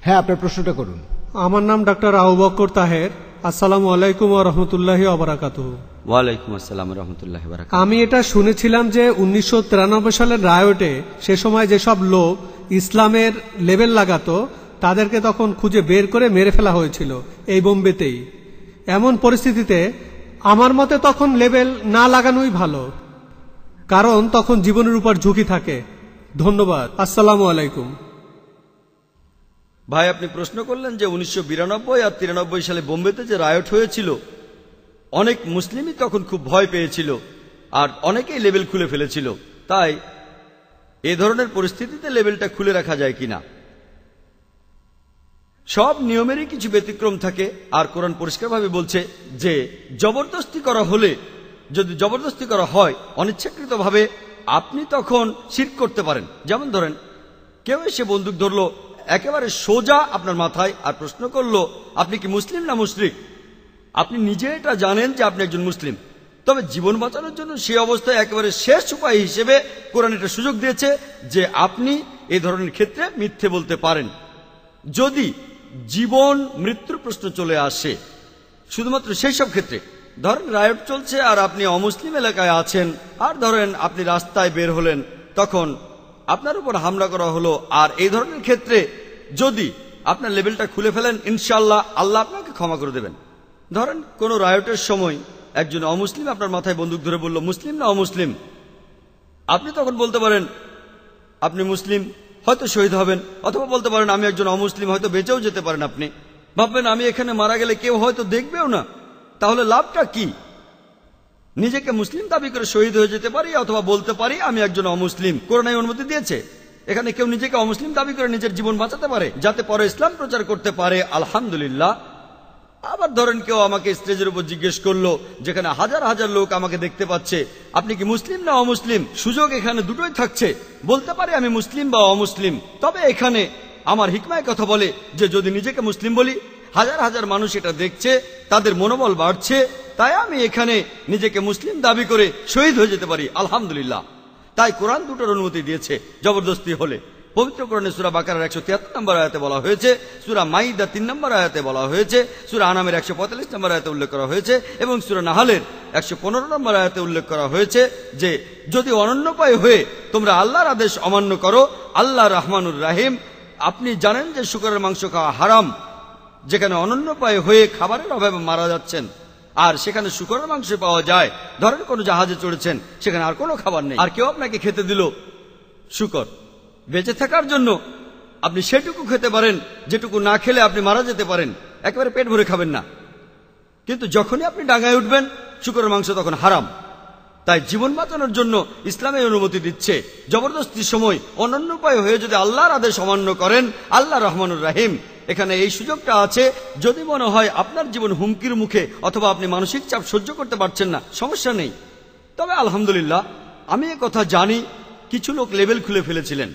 হ্যাঁ, আপনার প্রশ্নটা করুন। আমার নাম ডাক্তার আবু বকর তাহের। আসসালামু আলাইকুম ওয়া রাহমাতুল্লাহি ওয়া বারাকাতুহু। ওয়ালাইকুম আসসালাম ওয়া রাহমাতুল্লাহি ওয়া বারাকাতুহু। আমি এটা শুনেছিলাম যে 1993 সালের রায়টে সে সময় যেসব লোক ইসলামের লেবেল লাগাতো তাদেরকে তখন খুঁজে বের করে মেরে ফেলা হয়েছিল এই বোম্বেতেই। এমন পরিস্থিতিতে আমার মতে তখন লেবেল না লাগানোই ভালো, কারণ তখন জীবনের উপর ঝুঁকি থাকে। ধন্যবাদ। আসসালামু আলাইকুম। ভাই, আপনি প্রশ্ন করলেন যে 1992 আর 93 সালে বোম্বেতে যে রায়ট হয়েছিল, অনেক মুসলিমই তখন খুব ভয় পেয়েছিল আর অনেকেই লেবেল খুলে ফেলেছিল। তাই এ ধরনের পরিস্থিতিতে লেবেলটা খুলে রাখা যায় কিনা? সব নিয়মেরই কিছু ব্যতিক্রম থাকে, আর কোরআন পরিষ্কারভাবে বলছে যে জবরদস্তি করা হলে, যদি জবরদস্তি করা হয় অনিচ্ছাকৃতভাবে, আপনি তখন শিরক করতে পারেন। যেমন ধরেন, কেউ এসে বন্দুক ধরলো একেবারে সোজা আপনার মাথায় আর প্রশ্ন করলো আপনি কি মুসলিম না মুশরিক। আপনি নিজে এটা জানেন যে আপনি একজন মুসলিম, তবে জীবন বাঁচানোর জন্য সে অবস্থায় একেবারে শেষ উপায় হিসেবে কোরআন এটা সুযোগ দিয়েছে যে আপনি এই ধরনের ক্ষেত্রে মিথ্যে বলতে পারেন। যদি জীবন মৃত্যুর প্রশ্ন চলে আসে, শুধুমাত্র সেই সব ক্ষেত্রে। ধরেন রায়ট চলছে আর আপনি অমুসলিম এলাকায় আছেন, আর ধরেন আপনি রাস্তায় বের হলেন, তখন আপনার উপর হামলা করা হলো, আর এই ধরনের ক্ষেত্রে যদি আপনার লেভেলটা খুলে ফেলেন, ইনশাআল্লাহ আল্লাহ আপনাকে ক্ষমা করে দেবেন। ধরেন কোন রায়টের সময় একজন অমুসলিম আপনার মাথায় বন্দুক ধরে বলল মুসলিম না অমুসলিম, আপনি তখন বলতে পারেন আপনি মুসলিম, হয়তো শহীদ হবেন, অথবা বলতে পারেন আমি একজন অমুসলিম, হয়তো বেঁচেও যেতে পারেন। আপনি ভাববেন আমি এখানে মারা গেলে কেউ হয়তো দেখবেও না, তাহলে লাভটা কি? নিজেকে মুসলিম দাবি করে শহীদ হয়ে যেতে পারি, অথবা বলতে পারি আমি একজন অমুসলিম। কোরআন অনুমতি দিয়েছে এখানে কেউ নিজেকে অমুসলিম দাবি করে নিজের জীবন বাঁচাতে পারে, যাতে পরে ইসলাম প্রচার করতে পারে। আলহামদুলিল্লাহ। আবার ধরেন কেউ আমাকে স্টেজের উপর জিজ্ঞেস করলো, যেখানে হাজার হাজার লোক আমাকে দেখতে পাচ্ছে, আপনি কি মুসলিম না অমুসলিম? সুযোগ এখানে দুটোই থাকছে, বলতে পারি আমি মুসলিম বা অমুসলিম। তবে এখানে আমার হিকমায় কথা বলে যে যদি নিজেকে মুসলিম বলি, হাজার হাজার মানুষ এটা দেখছে, তাদের মনোবল বাড়ছে, তাই আমি এখানে নিজেকে মুসলিম দাবি করে শহীদ হয়ে যেতে পারি। আলহামদুলিল্লাহ। তাই কোরআন দুটোর অনুমতি দিয়েছে জবরদস্তি হলে। পবিত্র কোরআনে সূরা বাকারার 173 নম্বর আয়াতে বলা হয়েছে, সূরা মাইদা 3 নম্বর আয়াতে বলা হয়েছে, সূরা আনামের 145 নম্বর আয়াতে উল্লেখ করা হয়েছে, এবং সূরা নাহলের 115 নম্বর আয়াতে উল্লেখ করা হয়েছে যে যদি অনন্যপায় হয়ে তোমরা আল্লাহর আদেশ অমান্য করো, আল্লাহ রহমানুর রাহিম। আপনি জানেন যে শুকরের মাংস খাওয়া হারাম, যেখানে অনন্যপায় হয়ে খাবারের অভাবে মারা যাচ্ছেন, আর সেখানে শুকরের মাংস পাওয়া যায়। ধরেন কোনো জাহাজে চড়েছেন, সেখানে আর কোনো খাবার নেই, আর কেউ আপনাকে খেতে দিল শুকর, বেঁচে থাকার জন্য আপনি সেটুকু খেতে পারেন যেটুকু না খেলে আপনি মারা যেতে পারেন, একেবারে পেট ভরে খাবেন না। কিন্তু যখনই আপনি ডাঙায় উঠবেন, শুকরের মাংস তখন হারাম। তাই জীবন বাঁচানোর জন্য ইসলামের অনুমতি দিচ্ছে। জবরদস্তির সময় অনন্যপায় হয়ে যদি আল্লাহর আদেশ অমান্য করেন, আল্লাহ রহমানুর রাহিম এখানে এই সুযোগটা আছে। যদি মনে হয় আপনার জীবন হুমকির মুখে, অথবা আপনি মানসিক চাপ সহ্য করতে পারছেন না, সমস্যা নেই। তবে আলহামদুলিল্লাহ আমি কথা জানি কিছু লোক লেবেল খুলে ফেলেছিলেন,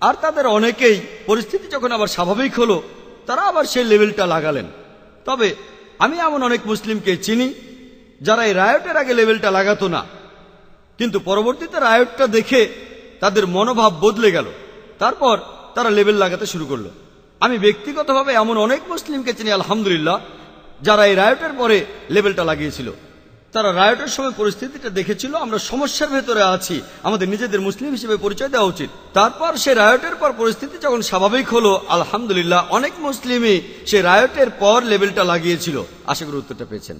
আর তাদের অনেকেই পরিস্থিতি যখন আবার স্বাভাবিক হলো, তারা আবার সেই লেবেলটা লাগালেন। তবে আমি এমন অনেক মুসলিমকে চিনি যারা এই রায়টের আগে লেবেলটা লাগাতো না, কিন্তু পরবর্তীতে রায়টটা দেখে তাদের মনোভাব বদলে গেল, তারপর তারা লেবেল লাগাতে শুরু করলো। আমি ব্যক্তিগতভাবে এমন অনেক মুসলিমকে চিনি আলহামদুলিল্লাহ, যারা এই রায়টের পরে লেবেলটা লাগিয়েছিল। তারা রায়টের সময় পরিস্থিতিটা দেখেছিল আমরা সমস্যার ভেতরে আছি, আমাদের নিজেদের মুসলিম হিসেবে পরিচয় দেওয়া উচিত। তারপর সে রায়টের পর পরিস্থিতি যখন স্বাভাবিক হলো, আলহামদুলিল্লাহ অনেক মুসলিমই সে রায়টের পর লেবেলটা লাগিয়েছিল। আশা করি উত্তরটা পেয়েছেন।